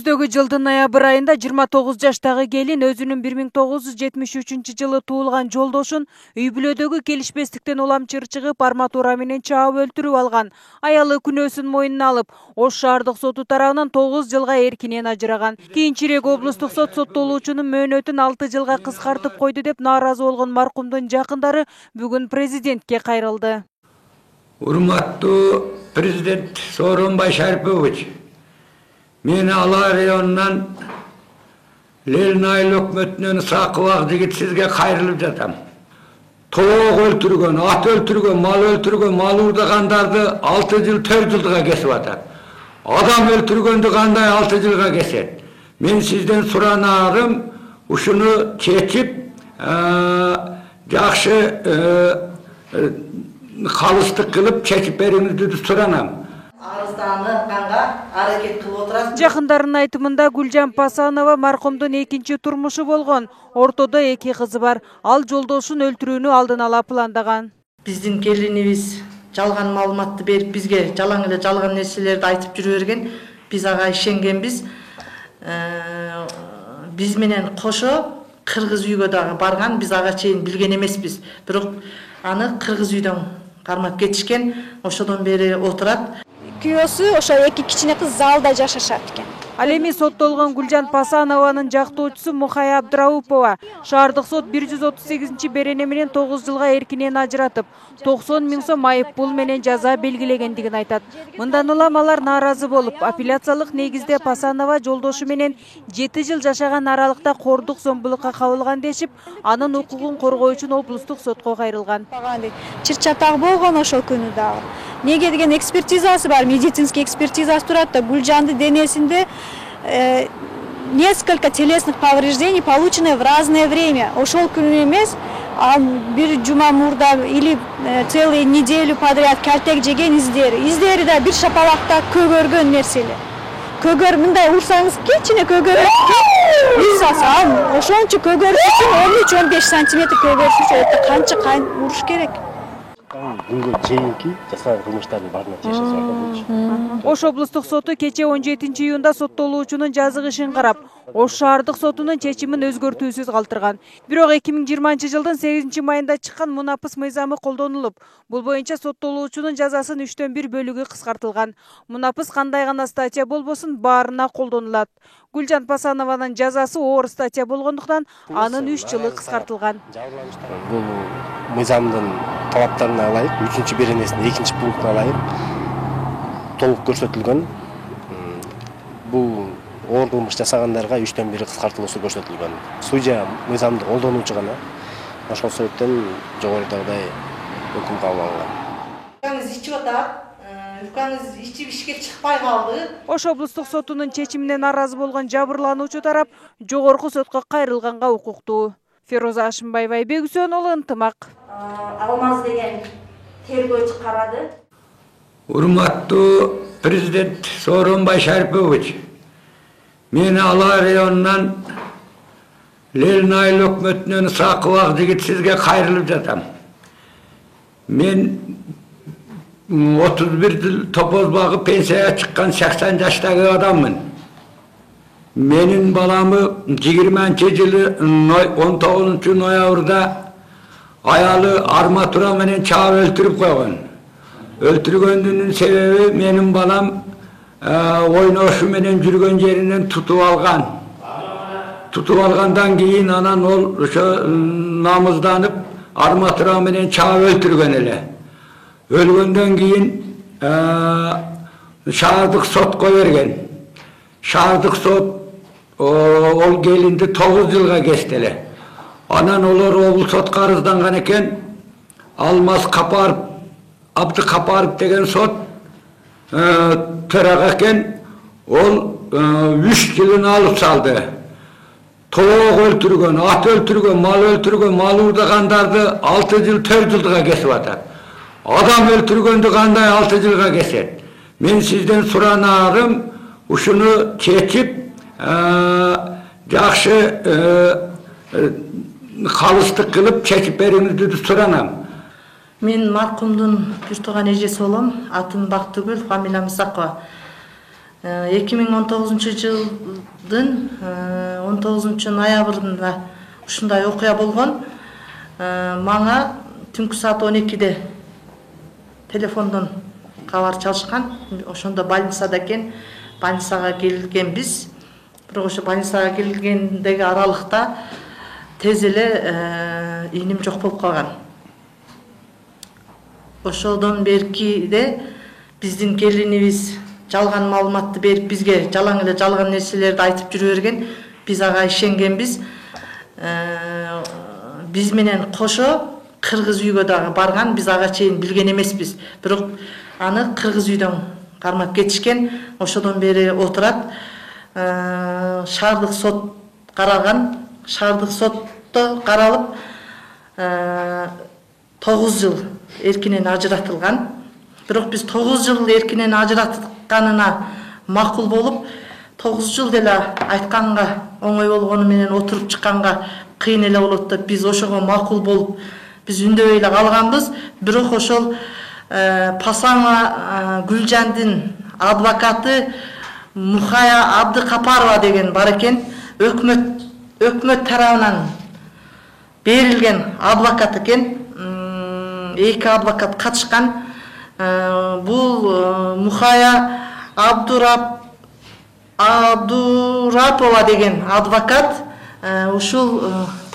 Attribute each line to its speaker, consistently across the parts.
Speaker 1: Önümüздөгү жылдын ноябрь айында 29 жаштагы келин өзүнүн 1973 жылы туулган жолдошун үй бүлөдөгү келишпестиктен уламчыр чыгып арматура менен чаап өлтүрүп алган. Аялы күнөөсүн мойнуна алып, Ош шаардык соту тарабынан 9 жылга эркинен ажыраган. Кийинчерээк облустук сот соттолуучунун мөөнөтүн 6 жылга кыскартып койду деп нааразы болгон маркумдун жакындары бүгүн президентке кайрылды.
Speaker 2: Урматтуу президент Сооронбай Шарипович, мен Ала районунан Ленин айыл өкмөтүнөн Сакыбак жигит сизге кайрылып жатам. Тоок өлтүргөн, ат өлтүргөн, мал уурдагандарды 6 жыл 4 жылга кесип атат. Адам өлтүргөндү кандай 6 жылга кесет? Мен сизден суранарым ушуну чечип, жакшы калыстык кылып чечип бериңизди суранам.
Speaker 1: Жакындарынын айтымында Гүлжан Пасанова маркумдун экинчи турмушу болгон. Ортодо 2 кызы бар. Ал жолдошун өлтүрүүнү алдын ала пландаган.
Speaker 3: Биздин келинибиз жалган маалыматты берип, бизге жалаң эле жалган нерселерди айтып жүрө берген. Биз ага ишенгенбиз. Биз менен кошо кыргыз үйгө дагы барган, биз ага чейин билген эмеспиз. Бирок аны кыргыз үйдөн кармап кетишкен, ошодон бери отурат.
Speaker 4: Күйөөсү ошо 2 кичине кыз залда жашашат экен.
Speaker 1: Ал эми соттолгон Гүлжан Пасанованын жактоочусу Мухай Абдраупова шаардык сот 138 берене менен 9 жылга эркинен ажыратып, 90 000 сом айып пул менен жаза белгилегендигин айтат. Мындан улам алар нааразы болуп, апелляциялык негизде Пасанова жолдошу менен 7 жыл жашаган аралыкта коордук зомбулукка кабылган дешип, анын укугун коргоо үчүн облустук сотко кайрылган.
Speaker 4: Чыр-чатак болгон ошол күнү дагы. Неге деген экспертизасы бар, медицинский экспертизасы турат да, Гүлжанды денесинде несколько телесных повреждений, полученные в разное время. Ошол күнү эмес, бир жума мурда или целую неделю подряд калтек жеген издери да бир шапалакта көгөргөн нерселер. Көгөр мындай урсаңыз кичине көгөр. Исасам, ошончо көгөрүш үчүн 13-15 сантиметр көгөрүш үчүн канча уруш керек?
Speaker 5: Бүгүнкү чейинки жасаган кылмыштардын баарына жашаса.
Speaker 1: Ош облустук соту кече 17 июнда соттолуучунун жазык ишин карап, Ош шаардык сотунун чечимин өзгөртүүсүз калтырган. Бирок 2020 жылдын 8 майында чыккан мунапыс мыйзамы колдонулуп, бул боюнча соттолуучунун жазасын 3/1 бөлүгү кыскартылган. Мунапыс кандай гана статья болбосун баарына колдонулат. Гүлжан Пасанованын жазасы оор статья болгондуктан анын 3 жылы кыскартылган.
Speaker 5: Бул мыйзамдын талаптарына ылайык, 3 беренесинин 2 пунктуна ылайык толук көрсөтүлгөн. Бул оор кылмыш жасагандарга 3/1 кыскартылуусу көрсөтүлгөн. Судья мыйзамды колдонуучу гана. Ошол себептен жогорудагыдай өкүм кабыл алынган.
Speaker 3: Укаңыз ичип атат. Укаңыз ичип ишке чыкпай калды.
Speaker 1: Ош облустук сотунун чечимине нааразы болгон жабырлануучу тарап жогорку сотко кайрылганга укуктуу. Фероза Ашимбаева, Айбек Үсөнұлы, ынтымак.
Speaker 4: Алмаз деген тергөөчү карады.
Speaker 2: Урматтуу президент Сооронбай Шарипович, мен Ала районунан Ленин айыл өкмөтүнөн Сакыбак жигит сизге кайрылып жатам. Мен 31 жыл топоз багып пенсияга чыккан 80 жаштагы адаммын. Менин баламы 20 жылы 19 ноябрда аялы арматура менен чаап өлтүрүп койгон. Өлтүргөндүнүн себеби менин балам ойношу менен жүргөн жеринен тутуп алган. Тутуп алгандан кийин анан ол ошо намызданып арматура менен чаап өлтүргөн эле. Өлгөндөн кийин шаардык сотко берген. Шаардык сот ол келинди 9 жылга кести эле. Анан олар облус сотко арызданган экен. Алмаз Капаров, Абды Капаров деген сот төрага экен. Ол 3 жылын алып салды. Тоок өлтүргөн, ат өлтүргөн, мал уурдагандарды 6 жыл 4 жылга кесип атат. Адам өлтүргөндү кандай 6 жылга кесет? Мен сизден суранарым ушуну чечип, жакшы калыстык кылып чечип бериңизди суранам.
Speaker 3: Мен маркумдун бир тууган эжеси болом. Атым Бактыгүл, фамилиям Мусакова. 2019 жылдын 19 ноябрында ушундай окуя болгон. Мага түнкү саат 12-де телефондон кабар чалышкан. Ошондо больницада экен, больницага келгенбиз. Бирок ошо больницага келгендеги аралыкта тез элеийним жок болуп калган. Ошодон беркиде биздин келинибиз жалган маалыматты берип бизге жалаң эле жалган нерселерди айтып жүрө берген. Биз ага ишенгенбиз. Биз менен кошо кыргыз үйгө дагы барган, биз ага чейин билген эмеспиз. Бирок аны кыргыз үйдөн кармап кетишкен. Ошодон бери отурат. Шаардык сот караган. Шаардык сотто каралып 9 жыл эркинен ажыратылган. Бирок биз 9 жыл эркинен ажыратканына макул болуп, 9 жыл деле айтканга оңой болгону менен отуруп чыкканга кыйын эле болот деп биз ошого макул болуп, биз үндөбөй эле калганбыз. Бирок ошол Пасаңа Гүлжандын адвокаты Мухая Абдыкапарова деген бар экен. Өкмөт тарабынан берилген адвокат экен. 2 адвокат катышкан. Бул Мухая Абдурапова деген адвокат ушул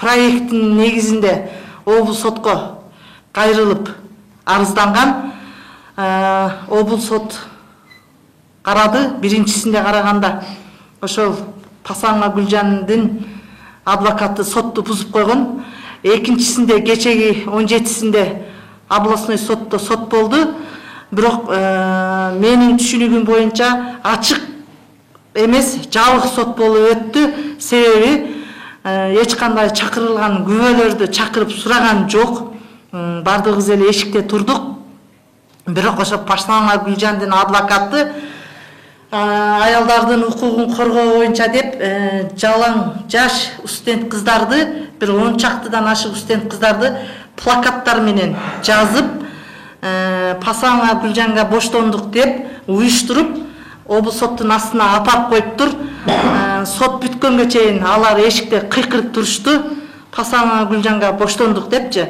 Speaker 3: проекттин негизинде облус сотко кайрылып арызданган. Облус сот карады. Биринчисинде караганда ошол Пасаңа Гүлжандын адвокаты сотту бузуп койгон. Экинчисинде кечеги 17-синде областной сотто сот болду. Бирок менин түшүнүгүм боюнча ачык эмес, жабык сот болуп өттү. Себеби эч кандай чакырылган күбөлөрдү чакырып сураган жок. Бардыгыбыз эле эшикте турдук. Бирок ошо Пасаңа Гүлжандын адвокаты аялдардын укугун коргоо боюнча деп жалаң жаш студент кыздарды, бир 10 чактыдан ашык студент кыздарды плакаттар менен жазып, Пасаңа Гүлжанга боштондук деп уюштуруп, облус соттун астына апарып коюптур. Сот бүткөнгө чейин алар эшикте кыйкырып турушту. Пасаңа Гүлжанга боштондук депчи.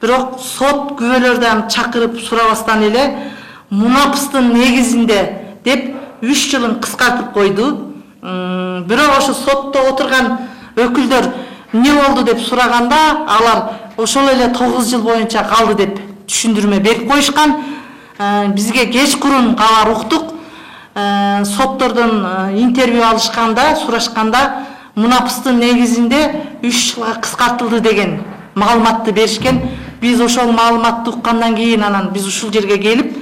Speaker 3: Бирок сот күбөлөрдөн чакырып сурабастан эле мунапыстын негизинде деп 3 жылын кыскартып койду. Бирок ошо сотто отурган өкүлдөр эмне болду деп сураганда, алар ошол эле 9 жыл боюнча калды деп түшүндүрмө берип коюшкан. Бизге кечкурун кабар уктук. Соттордон интервью алышканда, сурашканда мунапыстын негизинде 3 жылга кыскартылды деген маалыматты беришкен. Биз ошол маалыматты уккандан кийин анан биз ушул жерге келип,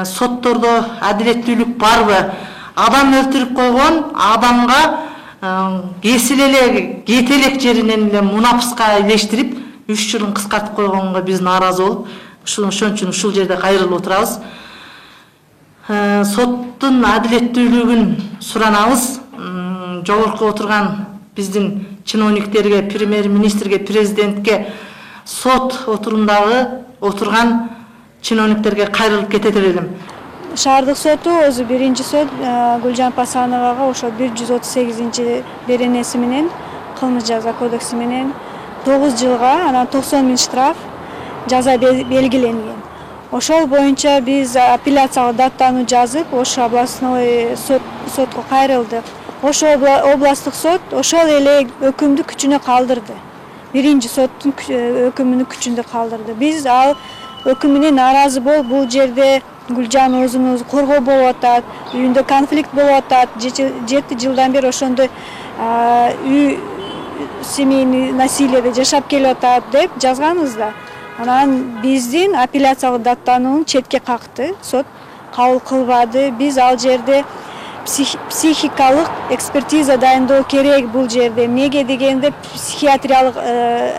Speaker 3: соттордо адилеттүүлүк барбы? Адам өлтүрүп койгон адамга кесил эле кетелек жеринен эле мунапыска илештирип 3 жылын кыскартып койгонго биз нааразы болуп, ошон үчүн ушул жерде кайрылып отурабыз. Соттун адилеттүүлүгүн суранабыз. Жогорку отурган биздин чиновниктерге, премьер-министрге, президентке, сот отурундагы отурган чиновниктерге кайрылып кетет элем.
Speaker 4: Шаардык соту өзү биринчи сот Гүлжан Пасановага ошо 138 беренеси менен кылмыш жаза кодекси менен 9 жылга, анан 90 000 штраф жаза белгиленген. Ошол боюнча биз апелляциялык даттануу жазып, ошо областной сотко кайрылдык. Ошо областтык сот ошол эле өкүмдү күчүнө калдырды. Биринчи соттун өкүмүнүн күчүндө калдырды. Биз ал өкүмүнө нааразы болуп, бул жерде Гүлжан өзүн коргоо болуп атат, үйүндө конфликт болуп атат, 7 жылдан бери ошондой үй семейный насилиеде жашап келип атат деп жазганбыз да. Анан биздин апелляциялык даттануун четке какты, сот кабыл кылбады. Биз ал жерде психикалык экспертиза дайындоо керек бул жерде. Эмнеге дегенде психиатриялык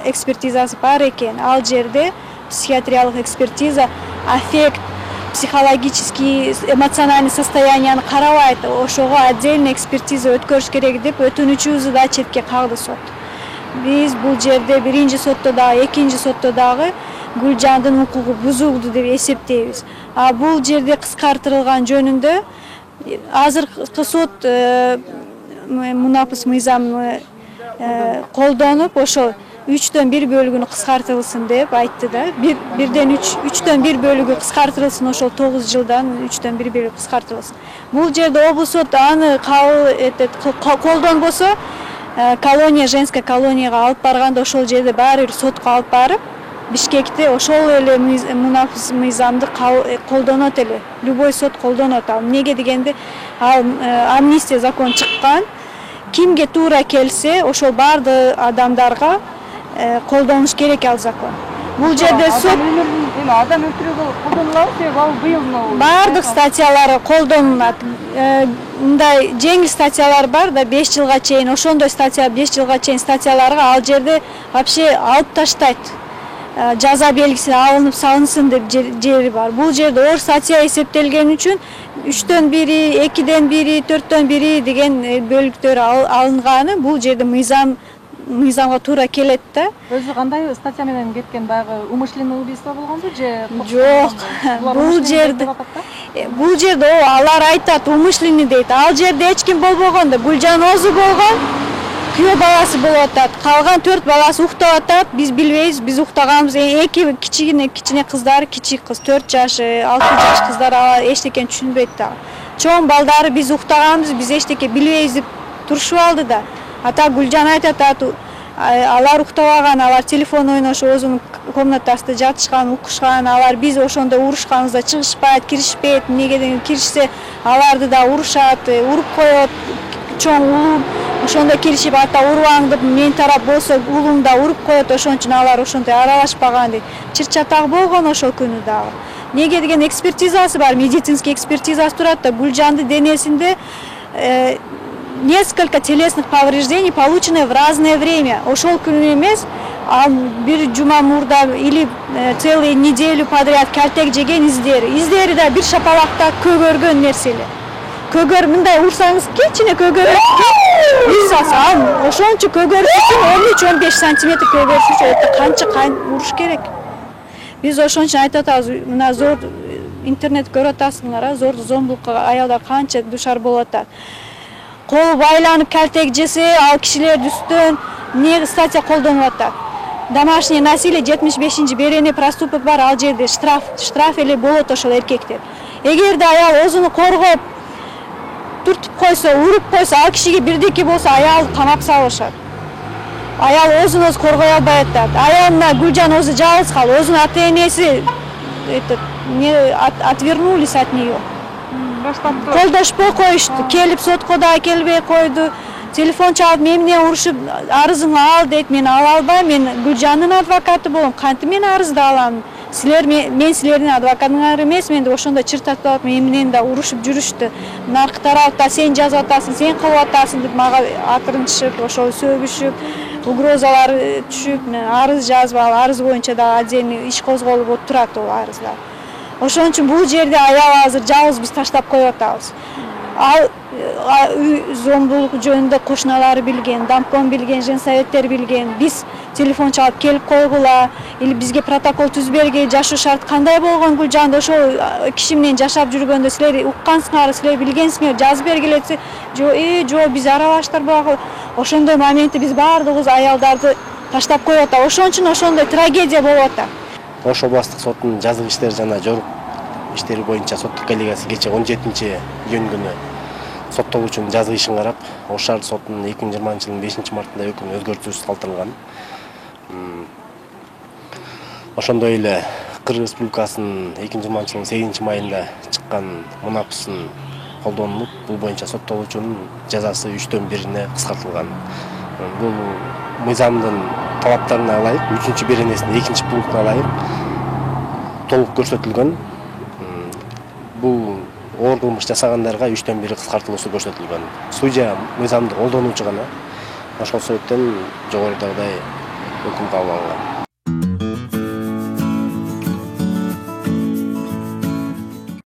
Speaker 4: экспертизасы бар экен. Ал жерде психиатриялык экспертиза аффект, психологический, эмоциональный состоянияны карабайт. Ошого отдельный экспертиза өткөрүш керек деп өтүнүчүбүздү да четке кагды сот. Биз бул жерде биринчи сотто дагы, экинчи сотто дагы Гүлжандын укугу бузулду деп эсептейбиз. Бул жерде кыскартылган жөнүндө азыркы сот мунапыс мыйзамды колдонуп ошол 3/1 бөлүгүнү кыскартылсын деп айтты да. 3/1 бөлүгү кыскартылсын, ошол 9 жылдан 3/1 бөлүгү кыскартылсын. Бул жерде облус сот аны колдонбосо, колония, женская колонияга алып барганда ошол жерде баары бир сотко алып барып, Бишкекте ошол эле мунапыс мыйзамды колдонот эле. Любой сот колдонот. Ал эмнеге дегенде, ал амнистия закон чыккан. Кимге туура келсе, ошол баардык адамдарга колдонуш керек ал закон. Бул жерде сот
Speaker 1: адам өлтүрүүгө колдонулат, себеби ал быйыл
Speaker 4: баардык статьялары колдонулат. Мындай жеңил статьялар бар да 5 жылга чейин, ошондой статья 5 жылга чейин статьяларга ал жерде вообще алып таштайт. Жаза белгиси алынып салынсын деп жери бар. Бул жерде оор статья эсептелген үчүн 3/1, 2/1, 4/1 деген бөлүктөр алынганы бул жерде мыйзамга туура келет да.
Speaker 1: Өзү кандай статья менен кеткен, баягы умышленный убийство болгонбу же?
Speaker 4: Жок. Бул жерде алар айтат, умышленный дейт. Ал жерде эч ким болбогон да, Гүлжан Озу болгон. Күйөө баласы болуп атат. Калган 4 баласы уктап атат. Биз билбейбиз, биз уктаганбыз. Эки кичине кыздар, кичи кыз 4 жаш, 6 жаш кыздар эчтекен түшүнбөйт да. Чоң балдары биз уктаганбыз, биз эчтеке билбейбиз деп турушуп алды да. Ата Гүлжан айтат, алар уктабаган, алар телефон ойношуп өзүнүн комнатасында жатышкан, укушкан, алар биз ошондо урушканыбызда чыгышпайт, киришпейт. Эмнеге деген киришсе, аларды да урушат, уруп коет. Чоң улум ошондо киришип, ата урбаң деп, мен тарап болсо улум да уруп коет, ошон үчүн алар ошондой аралашпаган дейт. Чыр-чатак болгон ошол күнү дагы. Неге деген экспертизасы бар, медицинский экспертизасы турат да, Гүлжанды денесинде несколько телесных повреждений, полученные в разное время. Ошол күнү эмес, бир жума мурда или целую неделю подряд калтек жеген издери да бир шапалакта көгөргөн нерселер. Көгөр мындай урсаңыз, кичине көгөр урсаса, ошончо көгөрүш үчүн 13-15 сантиметр көгөрүш үчүн канча уруш керек. Биз ошон үчүн айтып атабыз, мына зор интернет көрүп атасыңар, зор зомбулукка аялдар канча душар болуп атат. Колу байланып калтек жесе, ал кишилердин үстүнөн эмне статья колдонуп атат. Домашнее насилие 75-ci берене проступок бар, ал жерде штраф эле болот ошол эркектер. Эгерде аял өзүнү коргоп туртуп койсо, уруп койсо, ал кишиге бирдеке болсо, аялды камап салышат. Аял өзүн өзү коргой албай атат. Аялына Гүлжан өзү жалгыз калды, өзүнүн ата-энеси отвернулись от нее. Колдошпой коюшту, келип сотко да келбей койду. Телефон чалып, мен эмне урушуп, арызыңды ал дейт. Мен ала албайм, мен Гүлжандын адвокаты болом. Кантип мен арызды алам? Мен силердин адвокатыңар эмес, менде ошондо чыртатып алып, мен менен да урушуп жүрүштү. Наркы тарапта сен жазып атасың, сен кылып атасың деп мага акырынчып, ошол сөгүшүп, угрозалар түшүп, мен арыз жазып, арыз боюнча да отдельный иш козголуп турат ол арызда. Ошон үчүн бул жерде аял азыр жалгыз биз таштап коюп атабыз. Ал зомбулук жөнүндө кошуналары билген, домком билген, женсоветтер билген. Биз телефон чалып келип койгула, или бизге протокол түзүп бергиле, жашоо шарт кандай болгон Гүлжанды ошол киши менен жашап жүргөндө силер уккансыңар, силер билгенсиңер, жазып бергиле десе, жок, биз аралаштырбагыла. Ошондой моментте биз баардыгыбыз аялдарды таштап коюп атабыз. Ошон үчүн ошондой трагедия болуп атат.
Speaker 5: Ош областык сотунун жазык иштер жана жорук иштери боюнча соттук коллегиясы кече 17-июнь күнү соттолуучунун жазык ишин карап, Ош шаардык сотунун 2020-жылдын 5-мартында өкүмү өзгөртүүсүз калтырылган. Ошондой эле Кыргыз Республикасынын 2020-жылдын 8-майында чыккан мунапысын колдонулуп, бул боюнча соттолуучунун жазасы 3/1 кыскартылган. Бул мыйзамдын талаптарына ылайык, 3-беренесинин 2-пунктуна ылайык толук көрсөтүлгөн. Бул оор кылмыш жасагандарга 3/1 кыскартылуусу көрсөтүлгөн. Судья мыйзамды колдонуучу гана. Ошол себептен жогорудагыдай өкүм кабыл алынган.